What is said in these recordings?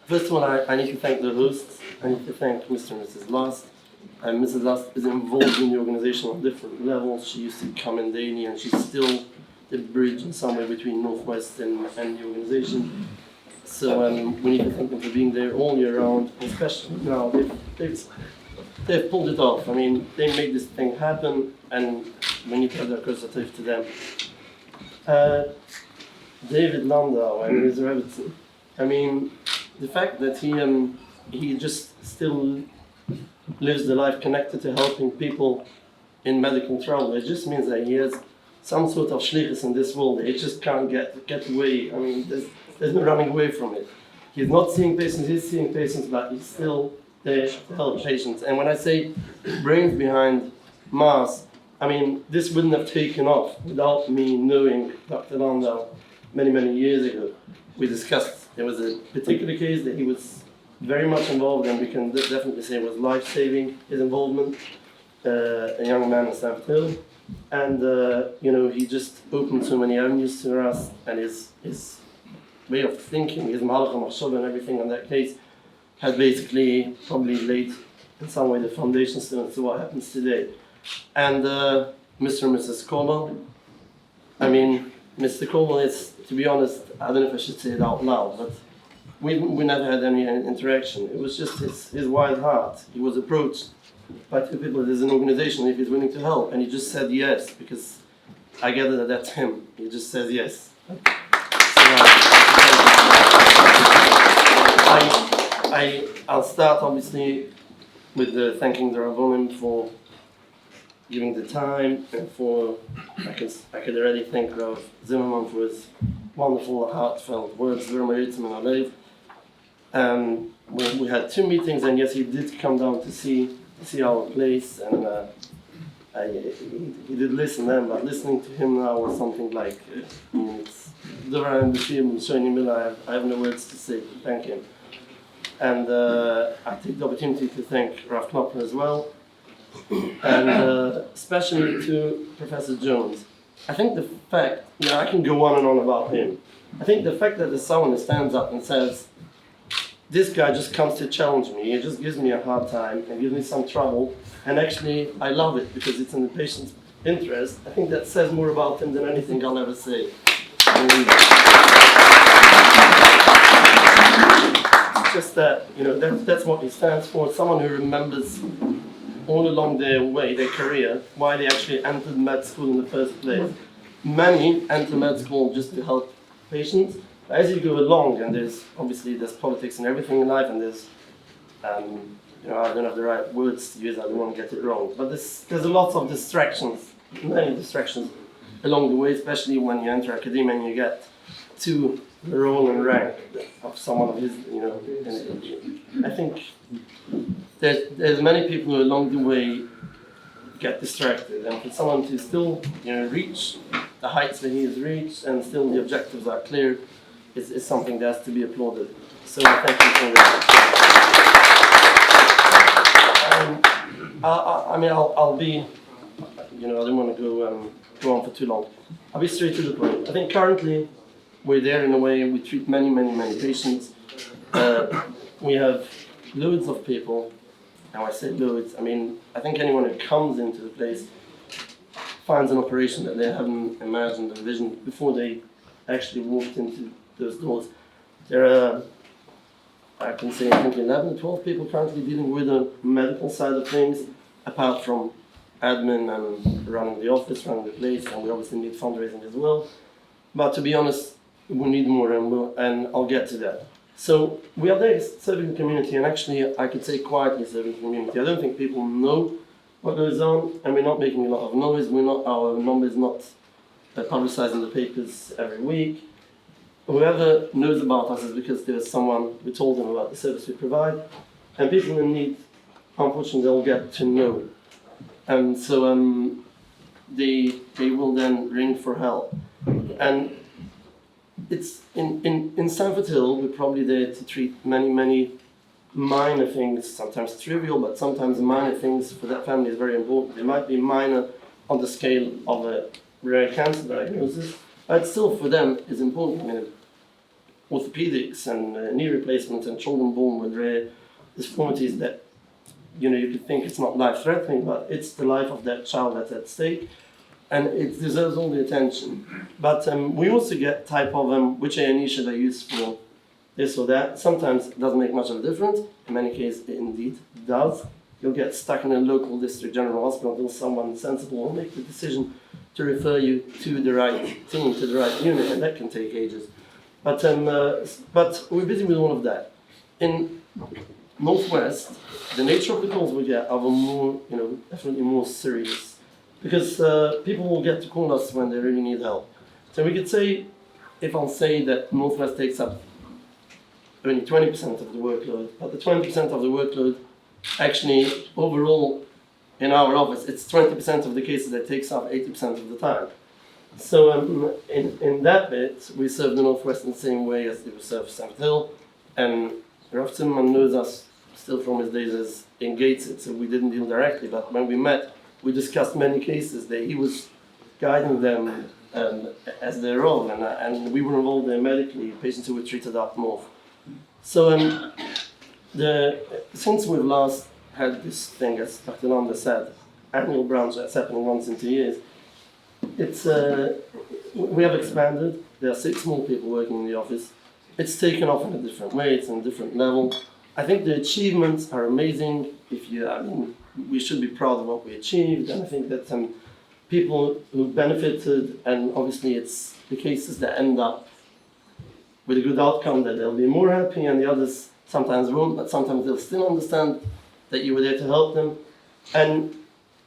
First of all, I need to thank the hosts. I need to thank Mr. and Mrs. Last. And Mrs. Last is involved in the organization on different levels. She used to come in daily, and she's still the bridge in some way between Northwest and the organization. So we need to thank them for being there all year round, especially now. They've pulled it off. I mean, they made this thing happen, and we need to have their credit to them. David Landau and his Rabbi. I mean, the fact that he just still lives the life connected to helping people in medical trouble, it just means that he has some sort of shlichus in this world. He just can't get away. I mean, there's no running away from it. He's not seeing patients, he's seeing patients, but he's still there to help patients. And when I say brains behind Mars, I mean, this wouldn't have taken off without me knowing Dr. Landau many, many years ago. We discussed, there was a particular case that he was very much involved in. We can definitely say it was life-saving, his involvement, a young man in Stanford Hill. And, he just opened so many avenues to us, and his way of thinking, his malach machshava and everything on that case had basically probably laid in some way the foundation stones to what happens today. And Mr. and Mrs. Coleman, I mean, Mr. Coleman is, to be honest, I don't know if I should say it out loud, but we never had any interaction. It was just his wild heart. He was approached by two people. There's an organization, if he's willing to help, and he just said yes, because I gather that that's him. He just says yes. I'll start obviously with thanking the Rabbonim for giving the time, and for I could already thank Rav Zimmerman for his wonderful, heartfelt words. We had two meetings, and yes, he did come down to see our place, and he did listen then, but listening to him now was something like it's I have no words to say to thank him. And I take the opportunity to thank Rav Knopper as well, and especially to Professor Jones. I think the fact, I can go on and on about him. I think the fact that there's someone who stands up and says, this guy just comes to challenge me, he just gives me a hard time and gives me some trouble, and actually I love it because it's in the patient's interest. I think that says more about him than anything I'll ever say. It's just that, that's what he stands for, someone who remembers all along their career, why they actually entered med school in the first place. Many enter med school just to help patients. As you go along, and there's politics and everything in life, and there's, I don't have the right words to use, I don't want to get it wrong, but there's a lot of distractions, many distractions along the way, especially when you enter academia and you get to the role and rank of someone of his, I think there's many people who along the way get distracted, and for someone to still, reach the heights that he has reached, and still the objectives are clear, is something that has to be applauded. So thank you for that. I'll be, I don't want to go on for too long. I'll be straight to the point. I think currently we're there in a way, we treat many, many, many patients. We have loads of people. Now I say loads, I think anyone who comes into the place finds an operation that they haven't imagined or envisioned before they actually walked into those doors. There are, I can say, I think 11, 12 people currently dealing with the medical side of things, apart from admin and running the office, running the place, and we obviously need fundraising as well. But to be honest, we need more, and I'll get to that. So we are there serving the community, and actually I could say quietly serving the community. I don't think people know what goes on, and we're not making a lot of noise. Our number is not publicized in the papers every week. Whoever knows about us is because there's someone who told them about the service we provide, and people in need, unfortunately, they'll get to know. And so they will then ring for help. And it's in Stanford Hill, we're probably there to treat many, many minor things, sometimes trivial, but sometimes minor things for that family is very important. They might be minor on the scale of a rare cancer diagnosis, but still for them is important. orthopedics and knee replacement and children born with rare deformities that, you could think it's not life-threatening, but it's the life of that child that's at stake, and it deserves all the attention. But we also get type of which A&E should I use for this or that. Sometimes it doesn't make much of a difference. In many cases, it indeed does. You'll get stuck in a local district general hospital until someone sensible will make the decision to refer you to the right team, to the right unit, and that can take ages. But we're busy with all of that. In Northwest, the nature of the calls we get are more, definitely more serious, because people will get to call us when they really need help. So we could say, if I'll say that Northwest takes up only 20% of the workload, but the 20% of the workload, actually, overall, in our office, it's 20% of the cases that takes up 80% of the time. So in that bit, we serve the Northwest in the same way as they would serve St. Hill, and Rav Zimmerman knows us still from his days as in Gateshead, so we didn't deal directly, but when we met, we discussed many cases that he was guiding them as their own, and we were involved there medically, patients who were treated up north. So since we've last had this thing, as Dr. Landa said, annual branch that's happening once in 2 years, we have expanded. There are 6 more people working in the office. It's taken off in a different way, it's on a different level. I think the achievements are amazing. We should be proud of what we achieved, and I think that people who benefited, and obviously it's the cases that end up with a good outcome, that they'll be more happy, and the others sometimes won't, but sometimes they'll still understand that you were there to help them. And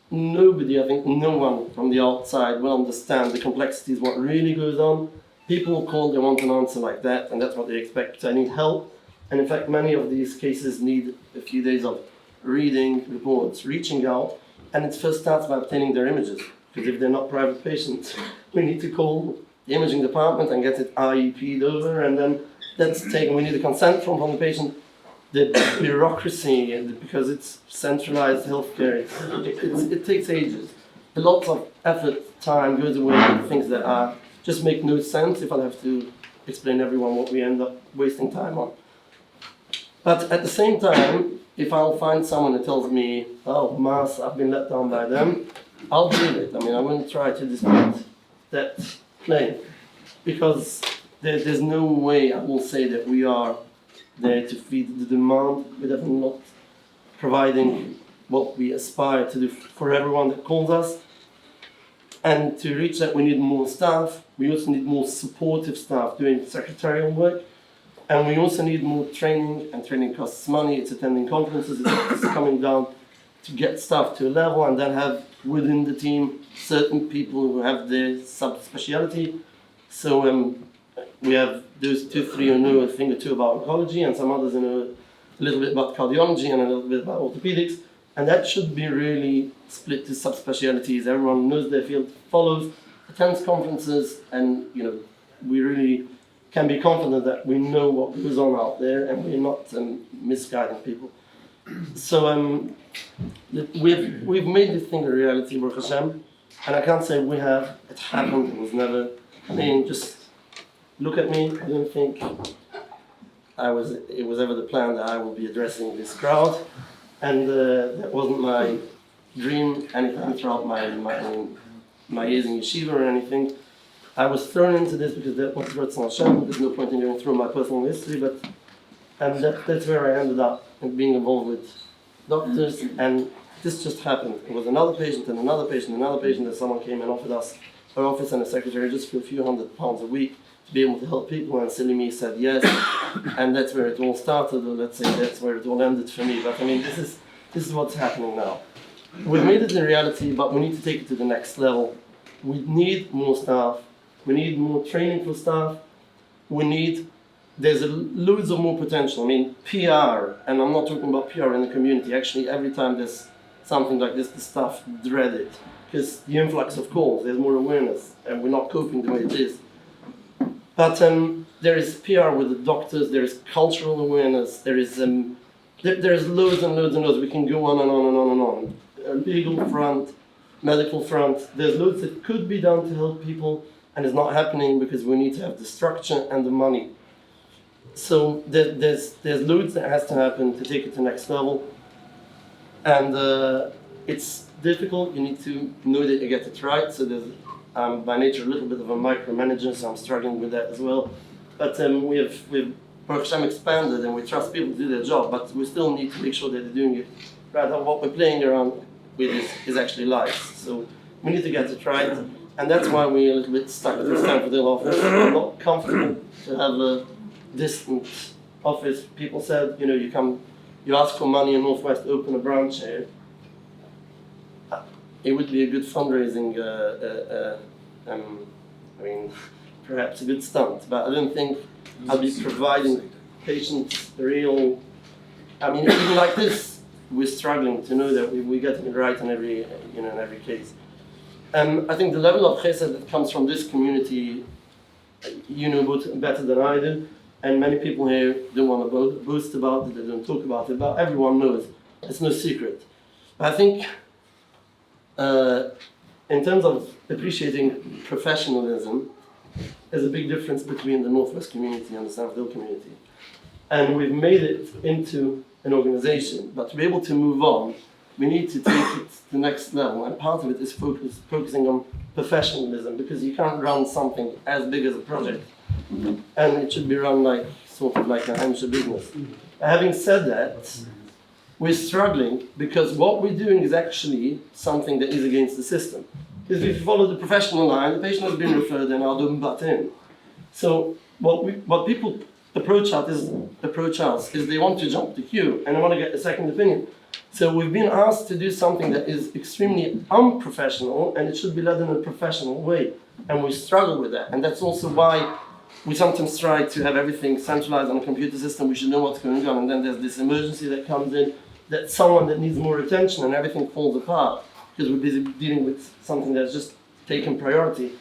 nobody, I think no one from the outside will understand the complexities, what really goes on. People will call, they want an answer like that, and that's what they expect. I need help. And in fact, many of these cases need a few days of reading reports, reaching out, and it first starts by obtaining their images. Because if they're not private patients, we need to call the imaging department and get it IEP'd over, and then we need a consent from the patient. The bureaucracy, because it's centralized healthcare, it takes ages. A lot of effort, time goes away on things that just make no sense if I have to explain to everyone what we end up wasting time on. But at the same time, if I'll find someone that tells me, oh, Mars, I've been let down by them, I'll believe it. I wouldn't try to dispute that claim, because there's no way I will say that we are there to feed the demand. We're definitely not providing what we aspire to do for everyone that calls us. And to reach that, we need more staff. We also need more supportive staff doing secretarial work. And we also need more training, and training costs money. It's attending conferences, it's coming down to get staff to a level, and then have within the team certain people who have their subspecialty. So we have those 2-3 who know a thing or two about oncology, and some others who know a little bit about cardiology and a little bit about orthopedics. And that should be really split to subspecialties. Everyone knows their field, follows, attends conferences, and we really can be confident that we know what goes on out there, and we're not misguiding people. So we've made this thing a reality, Baruch Hashem, and I can't say we have. It happened. It was never. Just look at me. I don't think it was ever the plan that I will be addressing this crowd, and that wasn't my dream anytime throughout my years in yeshiva or anything. I was thrown into this because that was Ratzon Hashem. There's no point in going through my personal history, and that's where I ended up, being involved with doctors, and this just happened. It was another patient and another patient and another patient that someone came and offered us her office and a secretary just for a few £100 a week to be able to help people, and silly me said yes, and that's where it all started, or let's say that's where it all ended for me. But this is what's happening now. We've made it a reality, but we need to take it to the next level. We need more staff. We need more training for staff. There's loads of more potential. PR, and I'm not talking about PR in the community. Actually, every time there's something like this, the staff dread it, because the influx of calls, there's more awareness, and we're not coping the way it is. But there is PR with the doctors, there is cultural awareness, there's loads and loads and loads. We can go on and on and on and on. A legal front, medical front, there's loads that could be done to help people, and it's not happening because we need to have the structure and the money. So there's loads that has to happen to take it to the next level, and it's difficult. You need to know that you get it right. So there's by nature a little bit of a micromanager, so I'm struggling with that as well. But we've Baruch Hashem expanded, and we trust people to do their job, but we still need to make sure that they're doing it right. What we're playing around with is actually live. So we need to get it right, and that's why we're a little bit stuck at the Stanford Hill office. We're not comfortable to have a distant office. People said, you ask for money in Northwest, open a branch here. It would be a good fundraising, perhaps a good stunt, but I don't think I'll be providing patients real. Even like this, we're struggling to know that we're getting it right in every case. I think the level of chesed that comes from this community, you know better than I do, and many people here don't want to boast about it, they don't talk about it, but everyone knows. It's no secret. I think in terms of appreciating professionalism, there's a big difference between the Northwest community and the Stanford community. And we've made it into an organization, but to be able to move on, we need to take it to the next level, and part of it is focusing on professionalism, because you can't run something as big as a project, and it should be run like a amateur business. Having said that, we're struggling because what we're doing is actually something that is against the system. Because if you follow the professional line, the patient has been referred and I'll do butt in. So what people approach us is they want to jump the queue and they want to get a second opinion. So we've been asked to do something that is extremely unprofessional, and it should be led in a professional way. And we struggle with that. And that's also why we sometimes try to have everything centralized on a computer system. We should know what's going on. And then there's this emergency that comes in, that's someone that needs more attention, and everything falls apart because we're busy dealing with something that's just taken priority.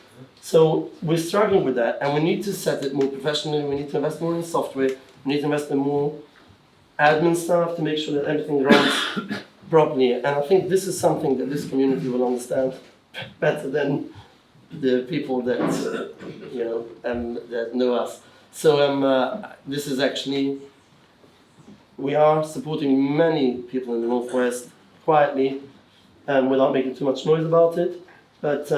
So we're struggling with that, and we need to set it more professionally. We need to invest more in software. We need to invest in more admin staff to make sure that everything runs properly. And I think this is something that this community will understand better than the people that that know us. So this is actually, we are supporting many people in the Northwest quietly and without making too much noise about it. But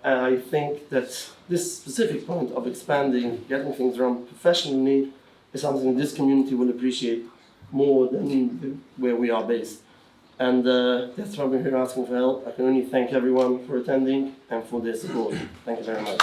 I think that this specific point of expanding, getting things run professionally, is something this community will appreciate more than where we are based. And that's why we're here asking for help. I can only thank everyone for attending and for their support. Thank you very much.